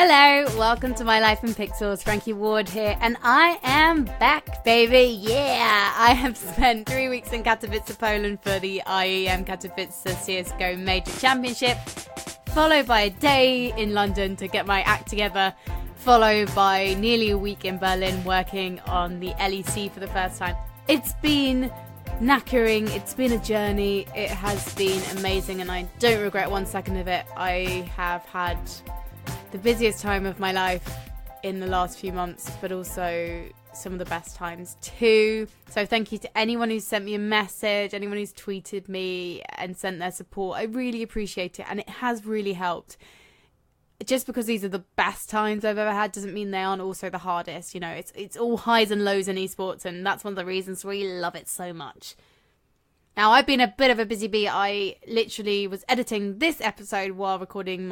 Hello, welcome to My Life in Pixels. Frankie Ward here, and I am back, baby. Yeah, I have spent 3 weeks in Katowice, Poland for the IEM Katowice CSGO Major Championship, followed by a day in London to get my act together, followed by nearly a week in Berlin working on the LEC for the first time. It's been knackering, it's been a journey, it has been amazing, and I don't regret 1 second of it. I have had the busiest time of my life in the last few months, but also some of the best times too. So thank you to anyone who's sent me a message, anyone who's tweeted me and sent their support. I really appreciate it, and it has really helped. Just because these are the best times I've ever had doesn't mean they aren't also the hardest. You know, it's all highs and lows in esports, and that's one of the reasons we love it so much. Now, I've been a bit of a busy bee. I literally was editing this episode while recording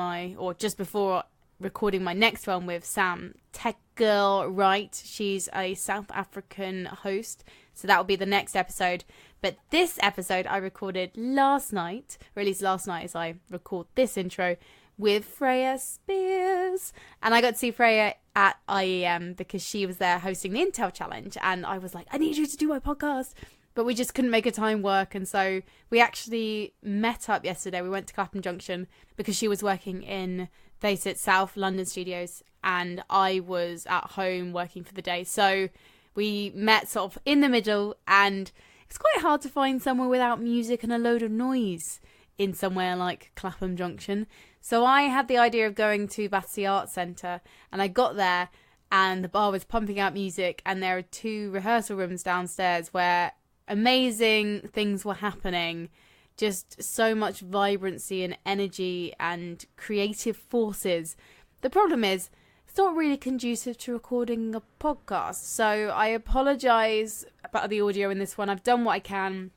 just before recording my next one with Sam Tech Girl Right. She's a South African host, so that will be the next episode. But this episode I recorded released last night as I record this intro, with Freya Spiers. And I got to see Freya at IEM because she was there hosting the Intel Challenge, and I was like, I need you to do my podcast. But we just couldn't make a time work, and so we actually met up yesterday. We went to Clapham Junction because she was working in FaceIt South London studios, and I was at home working for the day. So we met sort of in the middle, and it's quite hard to find somewhere without music and a load of noise in somewhere like Clapham Junction. So I had the idea of going to Battersea Arts Centre, and I got there and the bar was pumping out music, and there are 2 rehearsal rooms downstairs where amazing things were happening. Just so much vibrancy and energy and creative forces. The problem is, it's not really conducive to recording a podcast. So I apologise about the audio in this one. I've done what I can.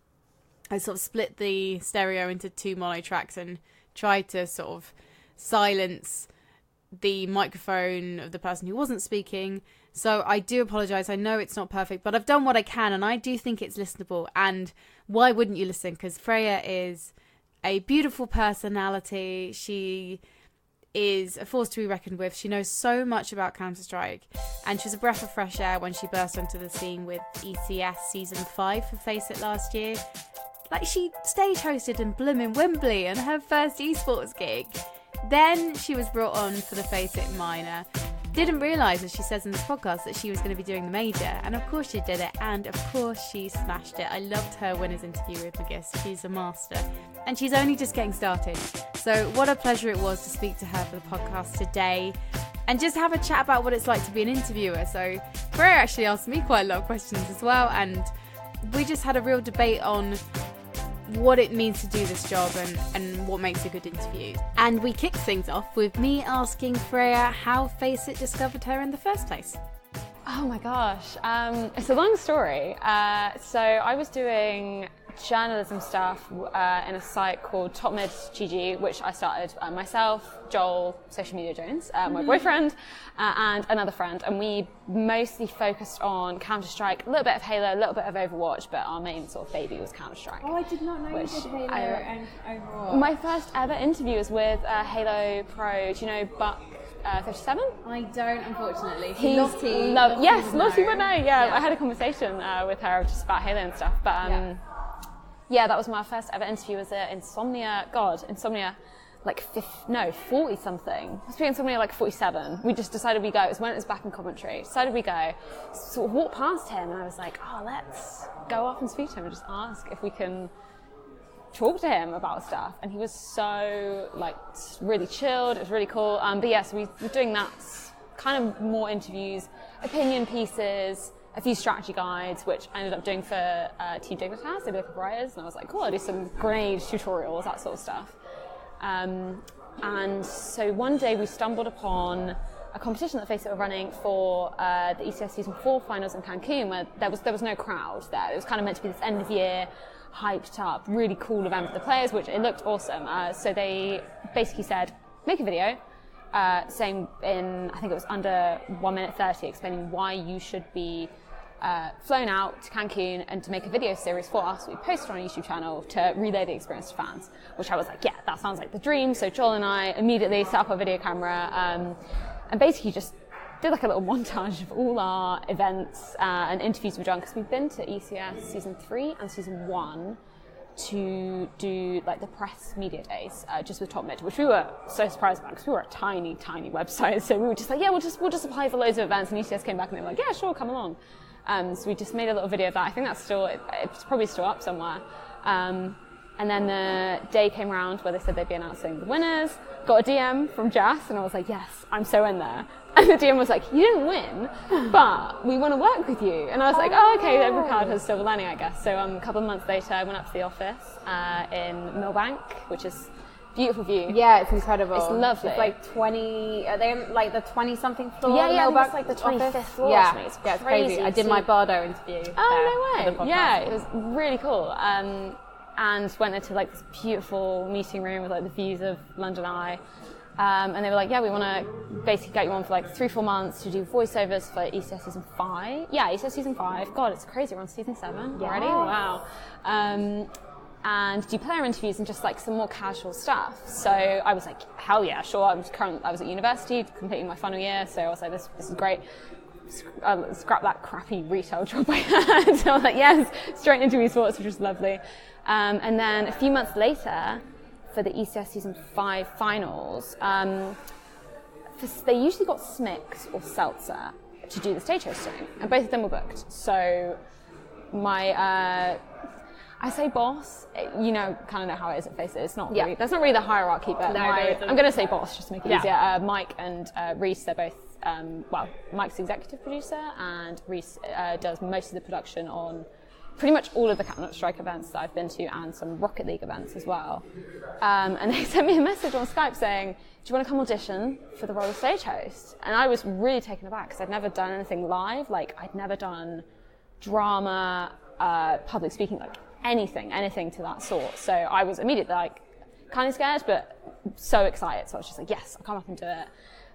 I sort of split the stereo into 2 mono tracks and tried to sort of silence the microphone of the person who wasn't speaking. So I do apologise. I know it's not perfect, but I've done what I can, and I do think it's listenable. And why wouldn't you listen? Because Freya is a beautiful personality. She is a force to be reckoned with. She knows so much about Counter-Strike, and she was a breath of fresh air when she burst onto the scene with ECS Season 5 for FaceIt last year. Like, she stage hosted in blooming Wembley on her first esports gig. Then she was brought on for the FaceIt minor. Didn't realise, as she says in this podcast, that she was going to be doing the major, and of course she did it, and of course she smashed it. I loved her winner's interview with Magis. She's a master, and she's only just getting started. So what a pleasure it was to speak to her for the podcast today and just have a chat about what it's like to be an interviewer. So Freya actually asked me quite a lot of questions as well, and we just had a real debate on what it means to do this job and what makes a good interview. And we kicked things off with me asking Freya how FaceIt discovered her in the first place. Oh my gosh, it's a long story. So I was doing journalism stuff in a site called Top Mid GG, which I started myself, Joel, Social Media Jones, my boyfriend, and another friend, and we mostly focused on Counter-Strike, a little bit of Halo, a little bit of Overwatch, but our main sort of baby was Counter-Strike. Oh, I did not know you did Halo and Overwatch. My first ever interview was with Halo Pro, do you know Buck 57? I don't, unfortunately. Lottie would know. Yeah, I had a conversation with her just about Halo and stuff, but yeah, that was my first ever interview. Was at Insomnia, like 40 something. I was doing Insomnia like 47. We just decided we go. It was when it was back in Coventry. Decided we go. Sort of walked past him, and I was like, oh, let's go up and speak to him and just ask if we can talk to him about stuff. And he was so like really chilled. It was really cool. But yeah, so we were doing that kind of more interviews, opinion pieces, a few strategy guides, which I ended up doing for Team Dignitas. They did a couple writers, and I was like, cool, I'll do some grenade tutorials, that sort of stuff. And so one day we stumbled upon a competition that FaceIt were running for the ECS Season 4 finals in Cancun, where there was no crowd there. It was kind of meant to be this end of year, hyped up, really cool event for the players, which it looked awesome. So they basically said, make a video, saying in, I think it was under 1 minute 30, explaining why you should be flown out to Cancun and to make a video series for us. We posted on our YouTube channel to relay the experience to fans, which I was like, yeah, that sounds like the dream. So Joel and I immediately set up a video camera and basically just did like a little montage of all our events and interviews we've done, because we've been to ECS season 3 and season 1 to do like the press media days just with Top Mid, which we were so surprised about because we were a tiny website. So we were just like, yeah, we'll just apply for loads of events, and ECS came back and they were like, yeah, sure, come along. So we just made a little video of that. I think that's it's probably still up somewhere. And then the day came around where they said they'd be announcing the winners. Got a DM from Jas, and I was like, yes, I'm so in there. And the DM was like, you didn't win, but we want to work with you. And I was like, oh, okay, every card has silver lining, I guess. So a couple of months later, I went up to the office in Millbank, which is beautiful view. Yeah, it's incredible. It's lovely. It's like 20, are they on like the 20-something floor? Yeah, it's like the 25th floor. Yeah, it's crazy. I did my Bardo interview. Oh, no way. Yeah, it was really cool. And went into like this beautiful meeting room with like the views of London Eye. And they were like, yeah, we want to basically get you on for like 3-4 months to do voiceovers for ECS season 5. Yeah, ECS season 5. God, it's crazy. We're on season 7 already. Wow. And do player interviews and just like some more casual stuff. So I was like, hell yeah, sure. I was at university completing my final year, so I was like, this is great. Scrap that crappy retail job I had. So I was like, yes, straight into esports, which was lovely. And then a few months later, for the ECS season 5 finals, they usually got Smix or Seltzer to do the stage hosting, and both of them were booked. So my I say boss, you know, kind of know how it is at FaceIt. It's not really, there's not really the hierarchy, but I'm going to say boss just to make it easier. Mike and Reese, they're both, Mike's the executive producer, and Reese does most of the production on pretty much all of the Counter-Strike events that I've been to, and some Rocket League events as well. And they sent me a message on Skype saying, do you want to come audition for the role of stage host? And I was really taken aback because I'd never done anything live. Like, I'd never done drama, public speaking, like anything to that sort. So I was immediately like kind of scared, but so excited. So I was just like, yes, I'll come up and do it.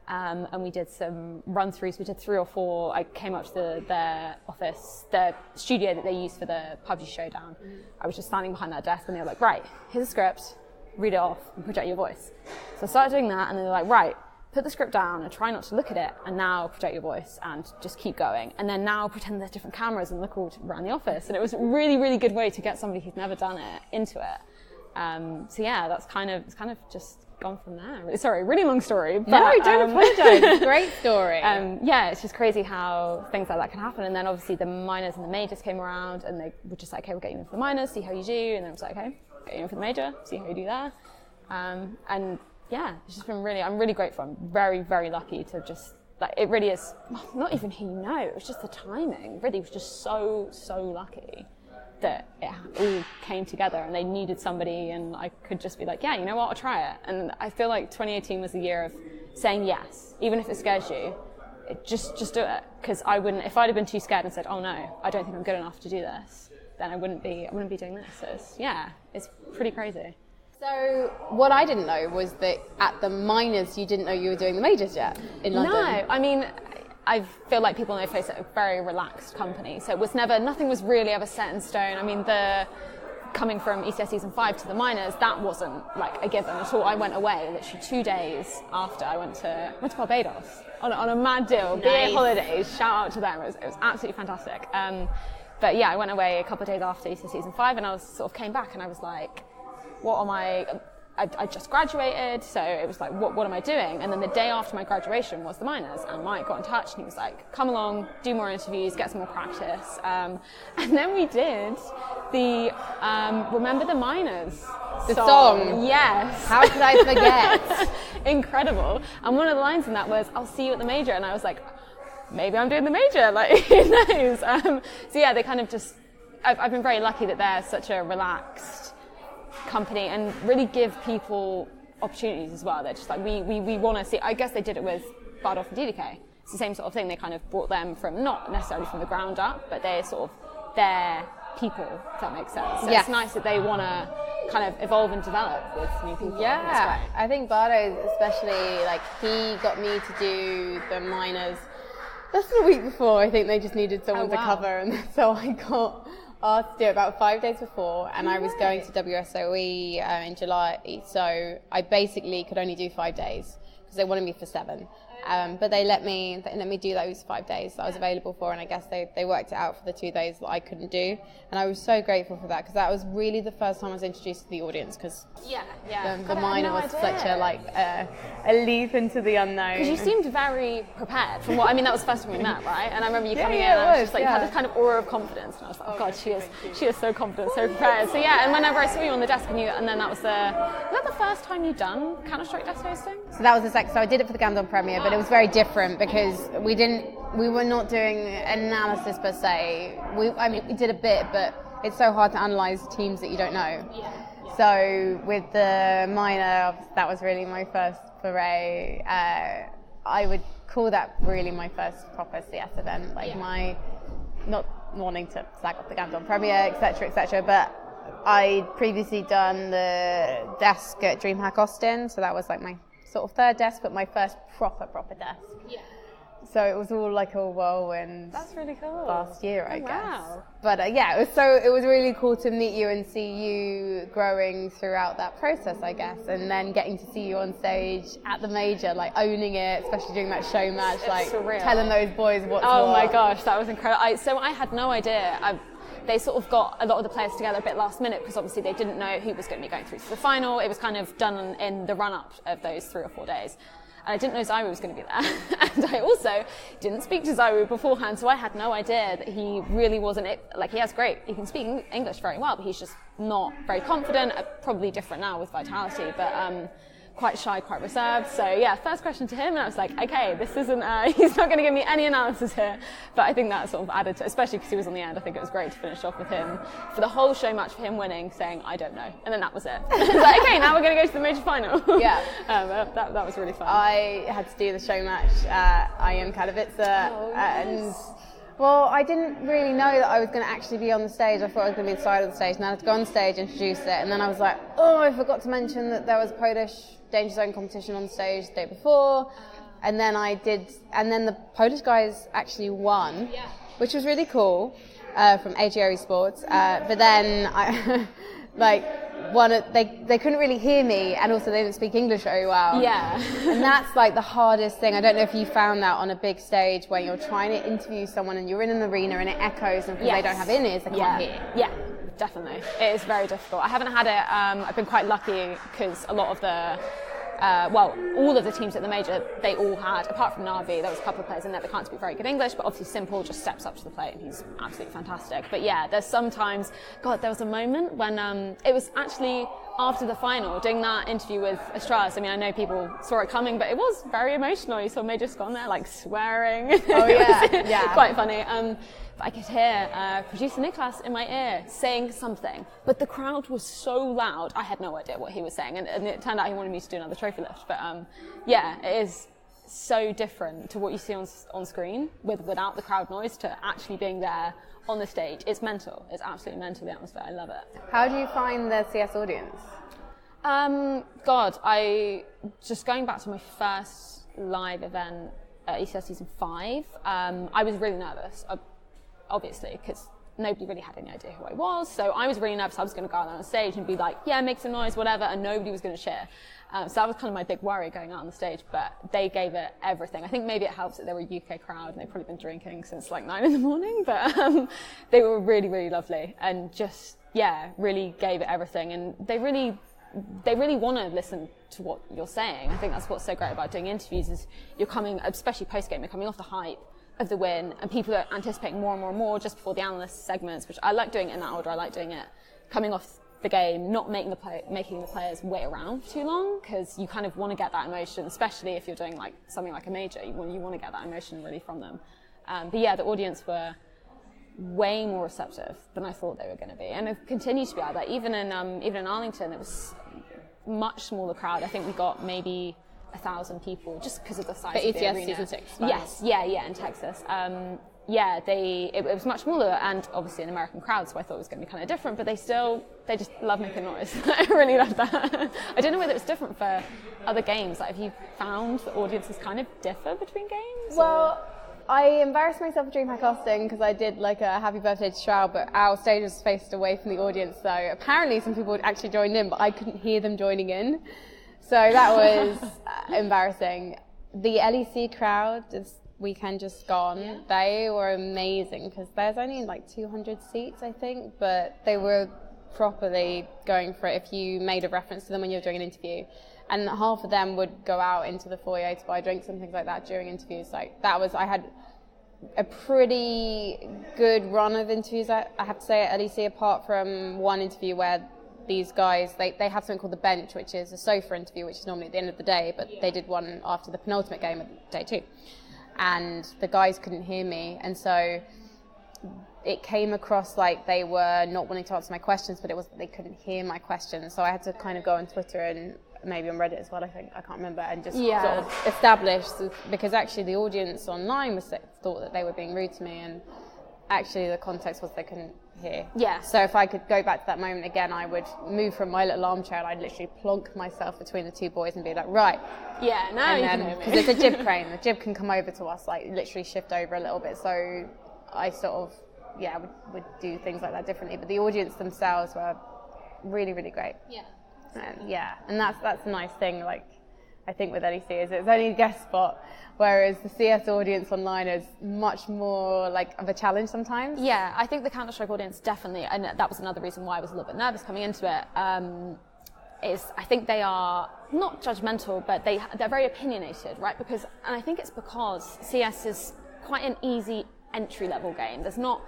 And we did some run-throughs. We did 3 or 4. I came up to their office, their studio that they use for the PUBG Showdown. I was just standing behind that desk, and they were like, right, here's a script, read it off, and project your voice. So I started doing that, and they were like, right, put the script down and try not to look at it, and now project your voice and just keep going. And then now pretend there's different cameras and look all around the office. And it was a really, really good way to get somebody who's never done it into it. So yeah, it's kind of just gone from there. Sorry, really long story. But, no, don't apologise. Great story. Yeah, it's just crazy how things like that can happen. And then obviously the minors and the majors came around, and they were just like, okay, we'll get you in for the minors, see how you do. And then I was like, okay, get you in for the major, see how you do there. And yeah, it's just been I'm really grateful. I'm very, very lucky to just, like, it really is, not even who you know, it was just the timing. Really, it was just so lucky that it all came together, and they needed somebody, and I could just be like, yeah, you know what, I'll try it. And I feel like 2018 was the year of saying yes, even if it scares you, just do it. Because I wouldn't, if I'd have been too scared and said, oh no, I don't think I'm good enough to do this, then I wouldn't be doing this. So it's pretty crazy. So what I didn't know was that at the minors, you didn't know you were doing the majors yet in London. No, I mean, I feel like people know FaceIt a very relaxed company. So it was nothing was really ever set in stone. I mean, coming from ECS season 5 to the minors, that wasn't like a given at all. I went away literally 2 days after. I went to Barbados on a mad deal. Nice. BA Holidays, shout out to them. It was absolutely fantastic. But yeah, I went away a couple of days after ECS season 5, and I came back, and I was like, what am I just graduated, so it was like, what am I doing? And then the day after my graduation was the minors, and Mike got in touch, and he was like, come along, do more interviews, get some more practice. And then we did the Remember the Minors song. Yes. How could I forget? Incredible. And one of the lines in that was, I'll see you at the major. And I was like, maybe I'm doing the major, like, who knows? So yeah, they kind of just, I've been very lucky that they're such a relaxed company and really give people opportunities as well. They're just like, we want to see, I guess they did it with Bardolph and DDK. It's the same sort of thing. They kind of brought them from, not necessarily from the ground up, but they're sort of their people, if that makes sense. So It's nice that they want to kind of evolve and develop with new people. Yeah, I think Bardo especially, like, he got me to do the minors less than a week before. I think they just needed someone to cover, and so I got asked to do it about 5 days before, and I was going to WSOE in July, so I basically could only do 5 days because they wanted me for 7. But they let me do those 5 days that I was available for, and I guess they worked it out for the 2 days that I couldn't do, and I was so grateful for that, because that was really the first time I was introduced to the audience, because the minor was such a leap into the unknown. Because you seemed very prepared from what, I mean, that was the first time we met, right? And I remember you coming in and I was just like, you had this kind of aura of confidence, and I was like, oh God, she is so confident, so prepared. So yeah, and whenever I saw you on the desk, and then that was that the first time you'd done Counter-Strike desk hosting? So that was the second. So I did it for the Gandon premiere, but it was very different because we were not doing analysis per se. We did a bit, but it's so hard to analyse teams that you don't know. So with the minor, that was really my first foray. I would call that really my first proper CS event, my not wanting to slag off the Gandon premiere, etc., but I'd previously done the desk at DreamHack Austin, so that was like my sort of third desk, but my first proper desk. Yeah. So it was all like a whirlwind. That's really cool. Last year, I guess. Wow. But it was really cool to meet you and see you growing throughout that process, I guess, and then getting to see you on stage at the major, like owning it, especially doing that show match, like surreal. Telling those boys what's what. Oh my gosh, that was incredible. So I had no idea. They sort of got a lot of the players together a bit last minute because obviously they didn't know who was going to be going through to the final. It was kind of done in the run-up of those 3 or 4 days. And I didn't know Zyru was going to be there. And I also didn't speak to Zyru beforehand, so I had no idea that he really wasn't, he can speak English very well, but he's just not very confident, probably different now with Vitality, but quite shy, quite reserved. So yeah, first question to him, and I was like, okay, this isn't, he's not going to give me any analysis here. But I think that sort of added to, especially because he was on the end, I think it was great to finish off with him for the whole show match, for him winning, saying, I don't know. And then that was it. I was like, okay, now we're going to go to the major final. Yeah. That was really fun. I had to do the show match at IEM Katowice, and well, I didn't really know that I was going to actually be on the stage. I thought I was going to be inside of the stage, and then I had to go on stage, introduce it, and then I was like, oh, I forgot to mention that there was a Polish Danger Zone competition on the stage the day before, and then the Polish guys actually won, which was really cool, from AGO Esports, but then I, they couldn't really hear me, and also they didn't speak English very well. Yeah. And that's like the hardest thing. I don't know if you found that on a big stage where you're trying to interview someone and you're in an arena and it echoes, and because they don't have in-ears, they can't hear. Yeah, definitely. It is very difficult. I haven't had it, I've been quite lucky because a lot of the all of the teams at the major, they all had, apart from Navi, there was a couple of players in there that can't speak very good English, but obviously Simple just steps up to the plate and he's absolutely fantastic. But yeah, there's sometimes, God, there was a moment when it was actually after the final, doing that interview with Astras. I mean, I know people saw it coming, but it was very emotional. You saw Major Scott there, like, swearing. Oh, yeah, yeah. Quite funny. But I could hear producer Niklas in my ear saying something, but the crowd was so loud, I had no idea what he was saying, and it turned out he wanted me to do another trophy lift. But yeah, it is so different to what you see on screen without the crowd noise to actually being there on the stage. It's mental. It's absolutely mental, the atmosphere. I love it. How do you find the CS audience? God, just going back to my first live event at ECS Season 5, I was really nervous. Obviously, because nobody really had any idea who I was, so I was really nervous I was going to go out on stage and be like, yeah, make some noise, whatever, and nobody was going to cheer. So that was kind of my big worry going out on the stage, but they gave it everything. I think maybe it helps that they were a UK crowd and they've probably been drinking since like 9 a.m, but they were really, really lovely and just, yeah, really gave it everything, and they really want to listen to what you're saying. I think that's what's so great about doing interviews is you're coming, especially post-game, you're coming off the hype of the win, and people are anticipating more and more and more just before the analyst segments, which I like doing it in that order. I like doing it coming off the game, not making the players wait around for too long, because you kind of want to get that emotion, especially if you're doing like something like a major. You want to get that emotion really from them. But yeah, the audience were way more receptive than I thought they were going to be, and it continued to be like that. Even in Arlington, it was much smaller crowd. I think we got maybe 1,000 people just because of the size of the arena. ECS Season 6. Yes, yeah, in Texas. It was much smaller and obviously an American crowd, so I thought it was going to be kind of different, but they just love making noise. I really love that. I don't know whether it's different for other games. Like, have you found that audiences kind of differ between games? Well, I embarrassed myself at DreamHack Austin because I did like a happy birthday to Shroud, but our stage was faced away from the audience, so apparently some people actually joined in, but I couldn't hear them joining in. So that was embarrassing. the LEC crowd this weekend just gone, they were amazing because there's only like 200 seats, I think, but they were properly going for it if you made a reference to them when you were doing an interview. And half of them would go out into the foyer to buy drinks and things like that during interviews. Like I had a pretty good run of interviews, I have to say, at LEC, apart from one interview where these guys, they have something called the bench, which is a sofa interview, which is normally at the end of the day, but they did one after the penultimate game of the day too. And the guys couldn't hear me, and so it came across like they were not wanting to answer my questions, but it was they couldn't hear my questions. So I had to kind of go on Twitter and maybe on Reddit as well, I can't remember, and just sort of establish, because actually the audience online thought that they were being rude to me, and actually the context was they couldn't hear. Yeah. So if I could go back to that moment again, I would move from my little armchair and I'd literally plonk myself between the two boys and be like, right. Yeah, now you can hear me. Because it's a jib crane. The jib can come over to us, like literally shift over a little bit. So I sort of, would do things like that differently. But the audience themselves were really, really great. Yeah. And that's a nice thing, like, I think with LEC is it's only a guest spot, whereas the CS audience online is much more like of a challenge sometimes. Yeah, I think the Counter-Strike audience definitely, and that was another reason why I was a little bit nervous coming into it, is I think they are not judgmental, but they're very opinionated, right? And I think it's because CS is quite an easy entry-level game. There's not,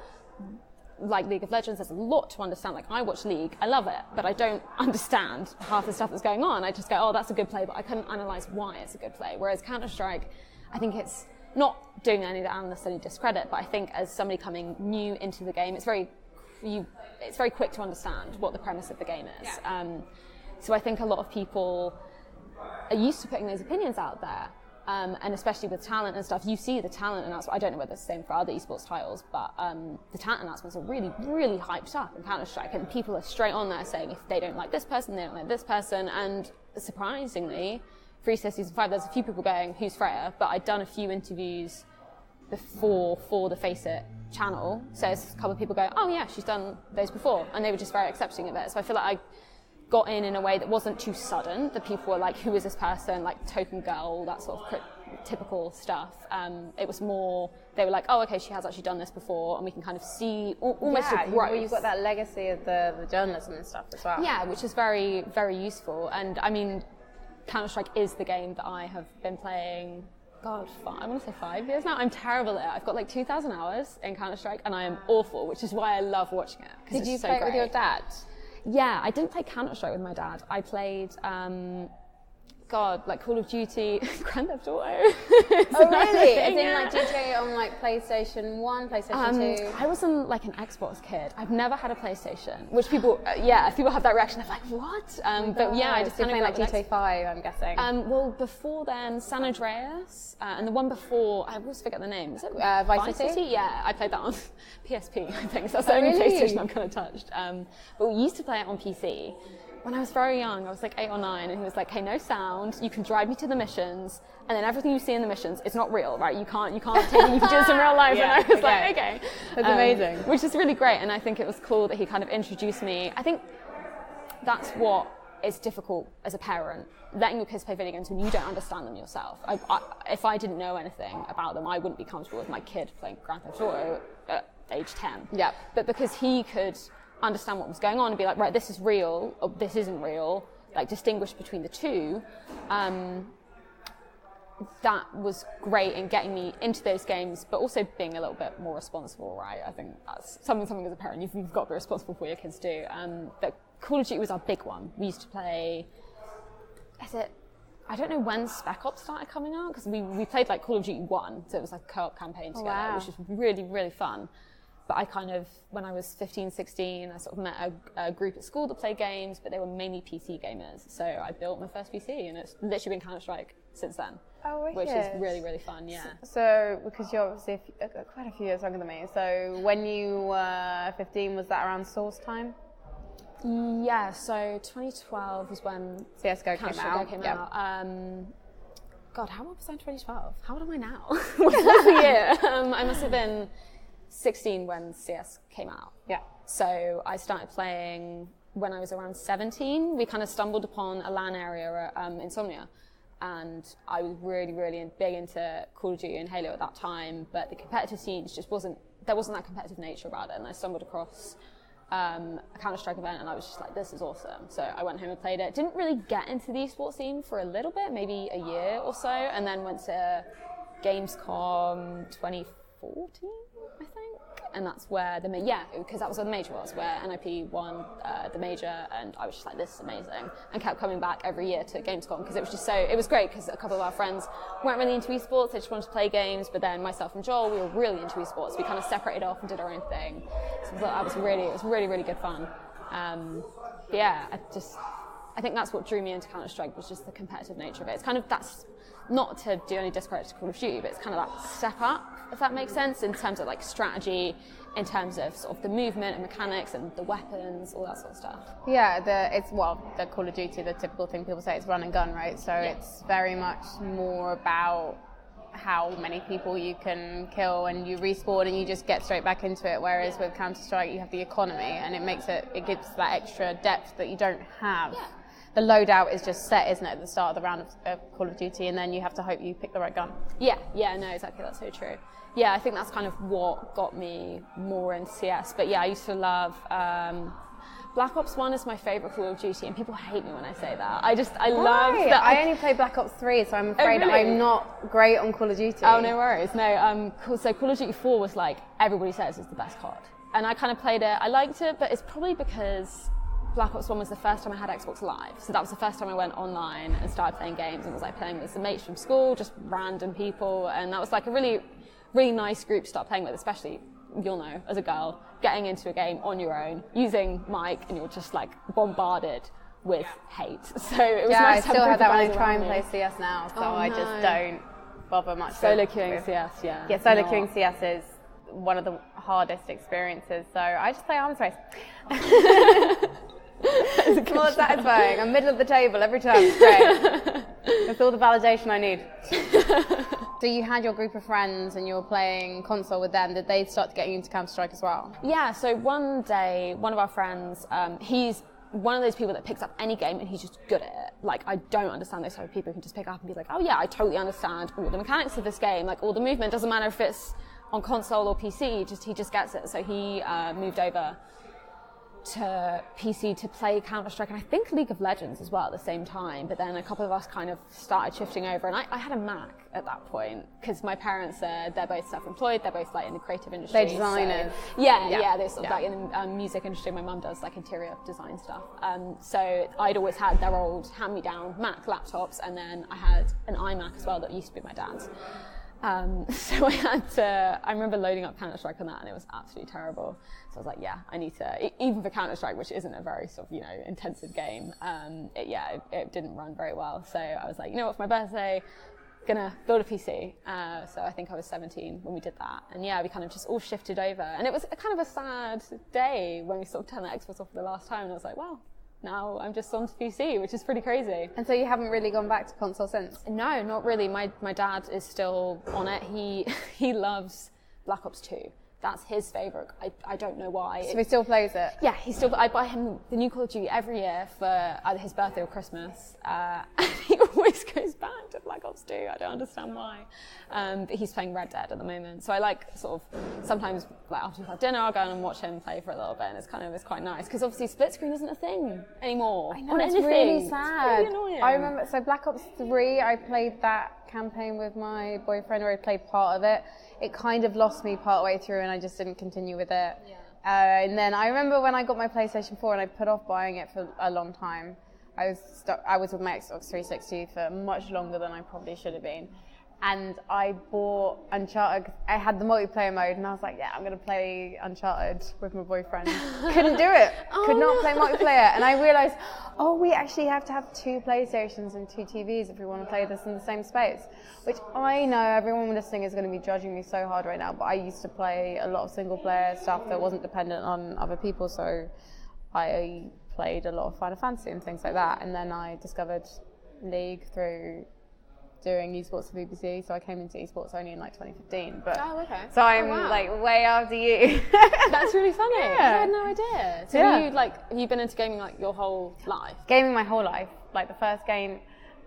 like League of Legends, there's a lot to understand. Like, I watch League, I love it, but I don't understand half the stuff that's going on. I just go, oh, that's a good play, but I couldn't analyse why it's a good play. Whereas Counter-Strike, I think it's not doing any of the analysts any discredit, but I think as somebody coming new into the game, it's very quick to understand what the premise of the game is. Yeah. So I think a lot of people are used to putting those opinions out there. And especially with talent and stuff, you see the talent announcements. I don't know whether it's the same for other esports titles, but the talent announcements are really, really hyped up in Counter-Strike, and people are straight on there saying if they don't like this person, they don't like this person. And surprisingly, for ECS Season 5, there's a few people going, who's Freya? But I'd done a few interviews before for the FaceIt channel, so there's a couple of people going, oh yeah, she's done those before, and they were just very accepting of it. So I feel like I got in a way that wasn't too sudden, that people were like, who is this person, like token girl, that sort of typical stuff. It was more, they were like, oh, okay, she has actually done this before, and we can kind of see almost a growth. You've got that legacy of the journalism and stuff as well. Yeah, which is very, very useful. And I mean, Counter-Strike is the game that I have been playing, I want to say 5 years now. I'm terrible at it. I've got like 2,000 hours in Counter-Strike, and I am awful, which is why I love watching it. Did you play it with your dad? Yeah, I didn't play Counter-Strike with my dad. I played, like Call of Duty, Grand Theft Auto. Oh, really? As in like GTA on like PlayStation 1, PlayStation 2? I wasn't like an Xbox kid. I've never had a PlayStation, which people, if people have that reaction, they're like, what? But yeah, I just kind of playing like GTA 5, I'm guessing. Well, before then, San Andreas, and the one before, I always forget the name. Is it Vice City? Yeah, I played that on PSP, I think. So that's the only PlayStation I've kind of touched. But we used to play it on PC. When I was very young, I was like 8 or 9, and he was like, "Hey, no sound. You can drive me to the missions, and then everything you see in the missions, it's not real, right? You can't take it. You can do this in real life." Yeah, and I was like, "Okay, that's amazing." Which is really great, and I think it was cool that he kind of introduced me. I think that's what is difficult as a parent, letting your kids play video games when you don't understand them yourself. If I didn't know anything about them, I wouldn't be comfortable with my kid playing Grand Theft Auto at age 10. Yeah. But because he could understand what was going on and be like, right, this is real, or this isn't real, like distinguish between the two, that was great in getting me into those games, but also being a little bit more responsible, right? I think that's something as a parent you've got to be responsible for what your kids do. But Call of Duty was our big one. We used to play, I don't know when Spec Ops started coming out, because we played like Call of Duty 1, so it was like a co-op campaign together, which was really, really fun. But I kind of, when I was 15, 16, I sort of met a group at school that played games, but they were mainly PC gamers. So I built my first PC, and it's literally been Counter-Strike since then. Oh, wicked. Which is really, really fun, yeah. So, because you're obviously quite a few years younger than me, so when you were 15, was that around Source time? Yeah, so 2012 was when CSGO came out. God, how old was I in 2012? How old am I now? What's the year? I must have been 16 when CS came out. Yeah. So I started playing when I was around 17. We kind of stumbled upon a LAN area at Insomnia, and I was really, really big into Call of Duty and Halo at that time, but the competitive scenes just wasn't that competitive nature about it, and I stumbled across a Counter-Strike event, and I was just like, this is awesome. So I went home and played it. Didn't really get into the esports scene for a little bit, maybe a year or so, and then went to Gamescom 2014, I think. And that's where because that was where the major was, where NIP won the major, and I was just like, this is amazing, and kept coming back every year to Gamescom, because it was great, because a couple of our friends weren't really into esports, they just wanted to play games, but then myself and Joel, we were really into esports. We kind of separated off and did our own thing. So it was really, really good fun. I think that's what drew me into Counter-Strike, was just the competitive nature of it. It's kind of, that's not to do any discredit to Call of Duty, but it's kind of that step up, if that makes sense, in terms of like strategy, in terms of sort of the movement and mechanics and the weapons, all that sort of stuff. Yeah, the Call of Duty, the typical thing people say is run and gun, right? So it's very much more about how many people you can kill, and you respawn and you just get straight back into it, whereas with Counter-Strike you have the economy, and it gives that extra depth that you don't have. Yeah. The loadout is just set, isn't it, at the start of the round of Call of Duty, and then you have to hope you pick the right gun. Yeah, no, exactly, that's so true. Yeah, I think that's kind of what got me more into CS. But yeah, I used to love Black Ops 1 is my favourite Call of Duty, and people hate me when I say that. I love that. I only play Black Ops 3, so I'm afraid I'm not great on Call of Duty. Oh, no worries. No, so Call of Duty 4 was like, everybody says it's the best COD. And I kind of played it, I liked it, but it's probably because Black Ops 1 was the first time I had Xbox Live. So that was the first time I went online and started playing games, and was like playing with some mates from school, just random people, and that was like a really, really nice group to start playing with, especially, you'll know, as a girl, getting into a game on your own, using mic, and you're just like bombarded with hate. So it was nice to I still have that when I friends try and around me. play CS now, so I just don't bother much. Solo queuing CS, yeah. Yeah, solo queuing CS is one of the hardest experiences, so I just play arms race. It's more satisfying. I'm middle of the table every time. It's great. That's all the validation I need. So you had your group of friends and you were playing console with them. Did they start to get you into Counter-Strike as well? Yeah, so one day, one of our friends, he's one of those people that picks up any game and he's just good at it. Like, I don't understand those type of people who can just pick up and be like, oh yeah, I totally understand all the mechanics of this game. Like, all the movement, doesn't matter if it's on console or PC, he just gets it. So he moved over to PC to play Counter-Strike, and I think League of Legends as well at the same time, but then a couple of us kind of started shifting over, and I had a Mac at that point, because my parents, they're both self-employed, they're both like in the creative industry. They're designers. So, yeah, they're sort of like in the music industry. My mum does like interior design stuff. So I'd always had their old hand-me-down Mac laptops, and then I had an iMac as well that used to be my dad's. So I remember loading up Counter-Strike on that, and it was absolutely terrible. So I was like, yeah, I need to, even for Counter-Strike, which isn't a very sort of, intensive game, it didn't run very well. So I was like, for my birthday, gonna build a PC. So I think I was 17 when we did that. And yeah, we kind of just all shifted over. And it was kind of a sad day when we sort of turned the Xbox off for the last time, and I was like, wow. Now I'm just on to PC, which is pretty crazy. And so you haven't really gone back to console since? No, not really. My dad is still on it. He loves Black Ops 2. That's his favourite. I don't know why. So he still plays it? Yeah, I buy him the new Call of Duty every year for either his birthday or Christmas. And he always goes back to Black Ops 2. I don't understand why. But he's playing Red Dead at the moment. So I like sort of, sometimes like after we've had dinner, I'll go and watch him play for a little bit, and it's quite nice. Because obviously split screen isn't a thing anymore. I know, it's really sad. It's really annoying. I remember, so Black Ops 3, I played that campaign with my boyfriend, or I played part of it. It kind of lost me part way through, and I just didn't continue with it. Yeah. And then I remember when I got my PlayStation 4 and I put off buying it for a long time. I was with my Xbox 360 for much longer than I probably should have been. And I bought Uncharted. I had the multiplayer mode, and I was like, yeah, I'm going to play Uncharted with my boyfriend. Couldn't do it. Could not play multiplayer. And I realised, we actually have to have 2 PlayStations and 2 TVs if we want to play this in the same space. Which I know everyone listening is going to be judging me so hard right now, but I used to play a lot of single-player stuff that wasn't dependent on other people, so I played a lot of Final Fantasy and things like that. And then I discovered League through doing esports for BBC, so I came into esports only in like 2015. But so I'm like way after you. That's really funny. Yeah. I had no idea. So have you been into gaming like your whole life? Gaming my whole life. Like the first game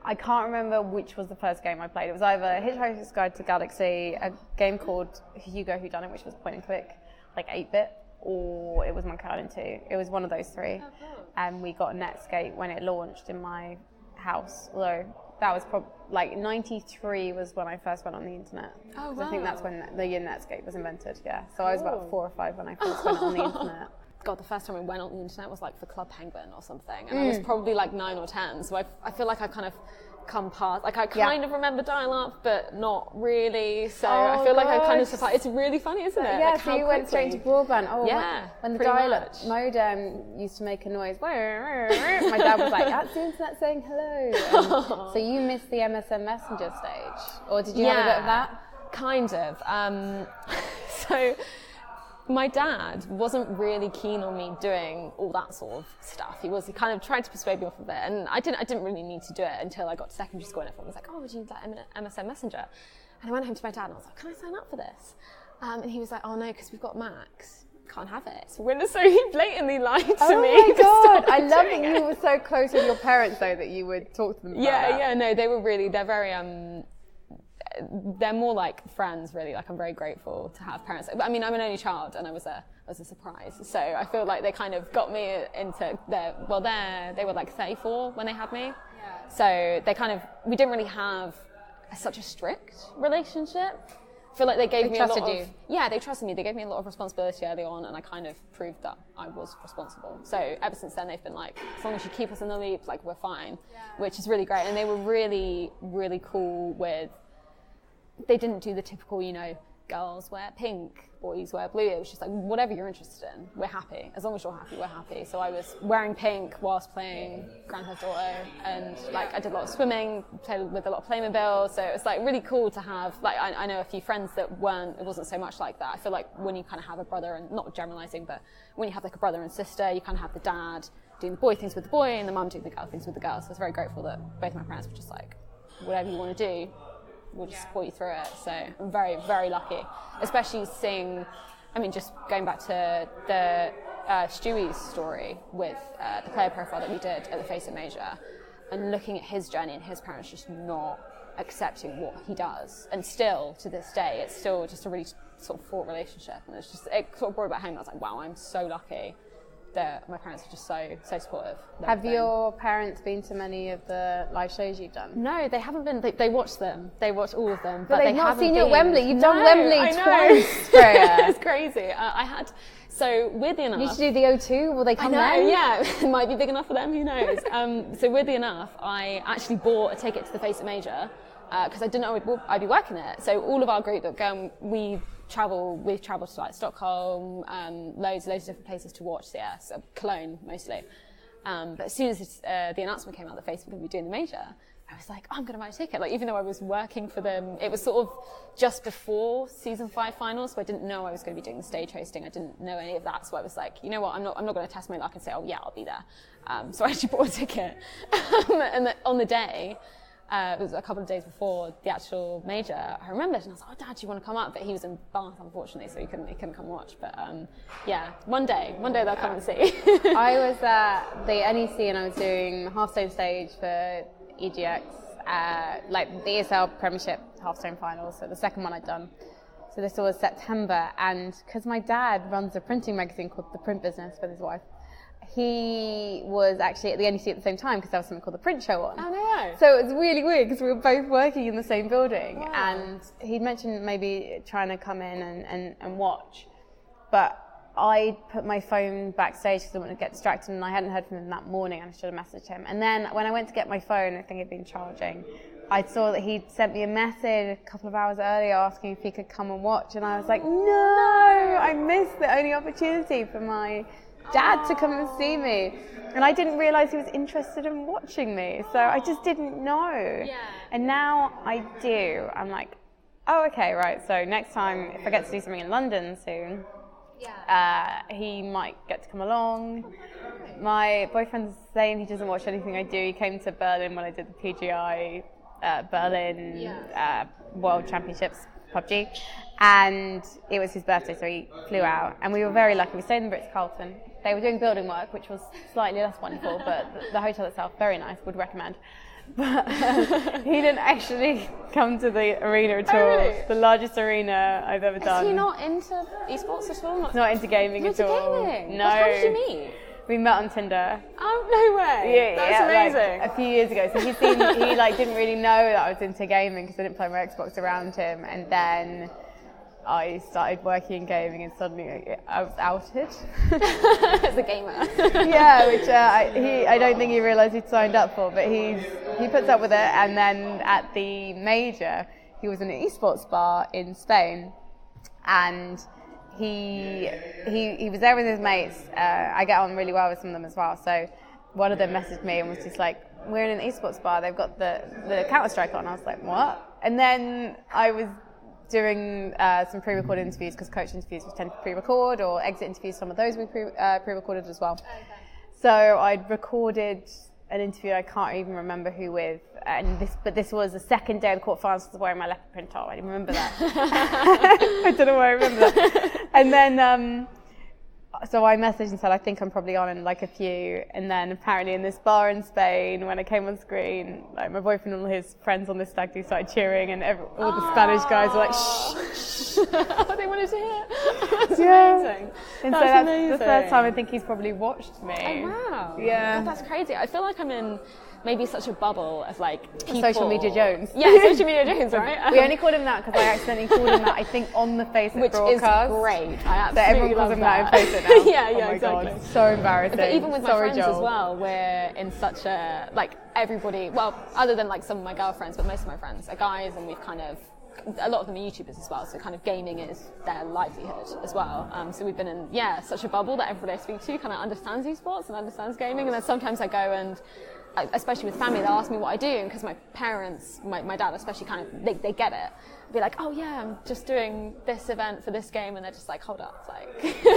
I can't remember which was the first game I played. It was either Hitchhiker's Guide to the Galaxy, a game called Hugo Whodunit, which was point and click, like 8-bit, or it was Monkey Island 2. It was one of those three. Oh, cool. And we got a Netscape when it launched in my house, although that was like 93 was when I first went on the internet. Oh, wow. I think that's when the Netscape was invented, yeah. So I was about 4 or 5 when I first went on the internet. God, the first time we went on the internet was like for Club Penguin or something, and I was probably like 9 or 10, so I feel like I kind of come past, like I kind of remember dial-up, but not really, so I feel like I kind of survived. It's really funny, isn't it? Yeah, like so you went straight to broadband. Oh, yeah, when the dial-up modem used to make a noise, my dad was like, that's the internet saying hello. So you missed the MSN Messenger stage, or did you have a bit of that? Kind of. So my dad wasn't really keen on me doing all that sort of stuff. He kind of tried to persuade me off of it, and I didn't really need to do it until I got to secondary school, and everyone was like, oh, would you like MSN Messenger? And I went home to my dad and I was like, can I sign up for this? And he was like, oh no, because we've got Macs. Can't have it. So he blatantly lied to me. Oh my God, I love that you were so close with your parents though, that you would talk to them about that. Yeah, no, they're very, they're more like friends, really. Like, I'm very grateful to have parents. I mean, I'm an only child, and I was a surprise. So I feel like they kind of got me into they were like 34 when they had me. Yeah. So we didn't really have such a strict relationship. I feel like they gave me a lot of... Yeah, they trusted me. They gave me a lot of responsibility early on, and I kind of proved that I was responsible. So ever since then, they've been like, as long as you keep us in the loop, like, we're fine, which is really great. And they were really, really cool with... They didn't do the typical, girls wear pink, boys wear blue. It was just like, whatever you're interested in, we're happy. As long as you're happy, we're happy. So I was wearing pink whilst playing Grand Theft Auto, and like I did a lot of swimming, played with a lot of Playmobil. So it was like really cool to have, like, I know a few friends that it wasn't so much like that. I feel like when you kind of have a brother, and not generalizing, but when you have like a brother and sister, you kind of have the dad doing the boy things with the boy and the mum doing the girl things with the girl. So I was very grateful that both my parents were just like, whatever you want to do, we'll just support you through it. So I'm very, very lucky, especially seeing, just going back to the Stewie's story with the player profile that we did at the FaceIt Major, and looking at his journey and his parents just not accepting what he does. And still, to this day, it's still just a really sort of fraught relationship. And it sort of brought it back home. I was like, wow, I'm so lucky that my parents are just so supportive. Have your parents been to many of the live shows you've done? No, they haven't been. They watch them. They watch all of them. But they've not seen you at Wembley. You've done Wembley twice, Freya. It's crazy. So weirdly enough... You should do the O2. Will they come then? Yeah. It might be big enough for them. Who knows? So weirdly enough, I actually bought a ticket to the FaceIt Major because I didn't know I'd be working it. So all of our group that go, we've travelled to like Stockholm, loads of different places to watch CS, Cologne mostly. But as soon as the announcement came out that Facebook would be doing the major, I was like, I'm going to buy a ticket. Like, even though I was working for them, it was sort of just before season 5 finals, so I didn't know I was going to be doing the stage hosting. I didn't know any of that, so I was like, you know what, I'm not going to test my luck and say, oh yeah, I'll be there. So I actually bought a ticket, and on the day. It was a couple of days before the actual major. I remembered, and I was like, "Oh, Dad, do you want to come up?" But he was in Bath, unfortunately, so he couldn't come watch. But one day they'll come and see. I was at the NEC, and I was doing half-stone stage for EGX, like the ESL Premiership half-stone finals. So the second one I'd done. So this was September, and because my dad runs a printing magazine called The Print Business with his wife. He was actually at the NEC at the same time because there was something called the print show on. Oh, no. So it was really weird because we were both working in the same building. Wow. And he mentioned maybe trying to come in and watch. But I put my phone backstage because I wanted to get distracted, and I hadn't heard from him that morning, and I should have messaged him. And then when I went to get my phone, I think it'd been charging, I saw that he'd sent me a message a couple of hours earlier asking if he could come and watch. And I was like, no, I missed the only opportunity for my dad to come and see me, and I didn't realise he was interested in watching me, so I just didn't know. Yeah. And now I do. I'm like, oh, okay, right, so next time if I get to do something in London soon, he might get to come along. My boyfriend's saying he doesn't watch anything I do. He came to Berlin when I did the PGI Berlin World Championships PUBG, and it was his birthday, so he flew out, and we were very lucky. We stayed in the Ritz-Carlton. They were doing building work, which was slightly less wonderful, but the hotel itself, very nice, would recommend. but he didn't actually come to the arena at all. Really? The largest arena I've ever done. Is he not into esports at all? Not into gaming Not at all. into gaming? No. Gosh, how did you meet? We met on Tinder. Oh, no way. That's amazing. Like, a few years ago. So he didn't really know that I was into gaming because I didn't play my Xbox around him. And then I started working in gaming and suddenly I was outed. As a gamer. Yeah, which I don't think he realised he'd signed up for, but he puts up with it. And then at the major, he was in an esports bar in Spain, and he was there with his mates. I get on really well with some of them as well. So one of them messaged me and was just like, "We're in an esports bar. They've got the Counter-Strike on." I was like, "What?" And then I was doing some pre-recorded interviews, because coach interviews we tend to pre-record, or exit interviews, some of those we pre-recorded as well. Okay. So I'd recorded an interview, I can't even remember who with, but this was the second day of the quarterfinals. I was wearing my leopard print top. I didn't remember that. I don't know why I remember that. And then so I messaged and said, I think I'm probably on in like a few. And then apparently in this bar in Spain, when I came on screen, like my boyfriend and all his friends on this stag do started cheering, and all the Spanish guys were like, shh, shh. They wanted to hear. That's amazing. And that's so that's amazing. the first time I think he's probably watched me. Oh, wow. Yeah. God, that's crazy. I feel like I'm in maybe such a bubble of like people. Social Media Jones. Yeah, Social Media Jones, right? We only called him that because I accidentally called him that, I think, on the FaceIt broadcast. Which is great. I absolutely so everyone calls love him that. that in FaceIt now. Yeah, oh my exactly. God, so embarrassing. But even with my Sorry, friends Joel. as well, we're in such a, like, everybody, well, other than like some of my girlfriends, but most of my friends are guys, and we've kind of, a lot of them are YouTubers as well, so kind of gaming is their livelihood as well. So we've been in, such a bubble that everybody I speak to kind of understands esports and understands gaming, and then sometimes I go and, especially with family, they'll ask me what I do, because my parents, my dad especially, kind of, they get it. Be like, oh yeah, I'm just doing this event for this game, and they're just like, hold up, like,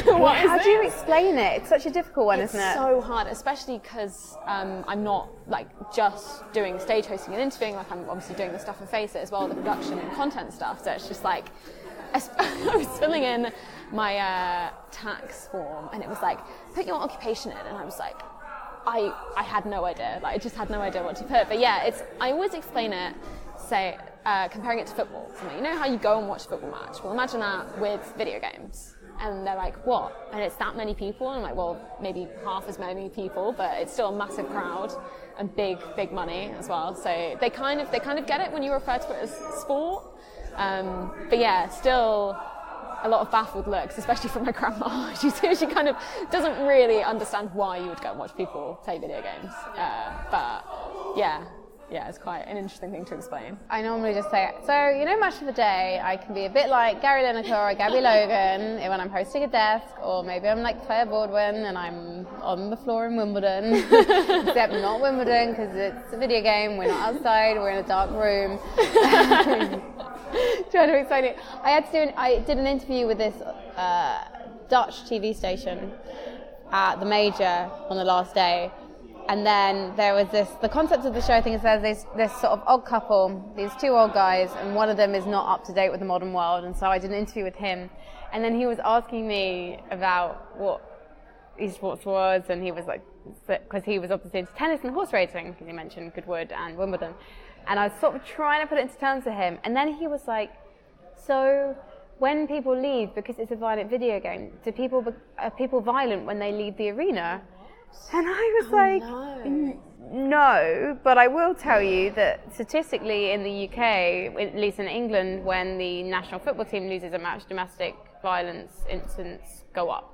what is How this? do you explain it? It's such a difficult one, isn't it? It's so hard, especially because I'm not like just doing stage hosting and interviewing, like I'm obviously doing the stuff for FaceIt as well, the production and content stuff, so it's just like, I was filling in my tax form, and it was like, put your occupation in, and I was like, I had no idea, like I just had no idea what to put. But yeah, I always explain it, say, comparing it to football. So like, you know how you go and watch a football match? Well, imagine that with video games. And they're like, what? And it's that many people? And I'm like, well, maybe half as many people, but it's still a massive crowd and big money as well. So they kind of get it when you refer to it as sport. But yeah, still a lot of baffled looks, especially from my grandma. She kind of doesn't really understand why you would go and watch people play video games. But yeah, it's quite an interesting thing to explain. I normally just say, so, match of the day, I can be a bit like Gary Lineker or Gabby Logan when I'm hosting a desk, or maybe I'm like Claire Baldwin and I'm on the floor in Wimbledon, except not Wimbledon because it's a video game, we're not outside, we're in a dark room. Trying to explain it. I did an interview with this Dutch TV station at the Major on the last day, and then there was the concept of the show, I think, is there's this sort of odd couple, these two old guys, and one of them is not up to date with the modern world, and so I did an interview with him, and then he was asking me about what esports was, and he was like, because he was obviously into tennis and horse racing, because he mentioned Goodwood and Wimbledon. And I was sort of trying to put it into terms to him. And then he was like, so when people leave because it's a violent video game, are people violent when they leave the arena? And I was no, but I will tell you that statistically in the UK, at least in England, when the national football team loses a match, domestic violence incidents go up.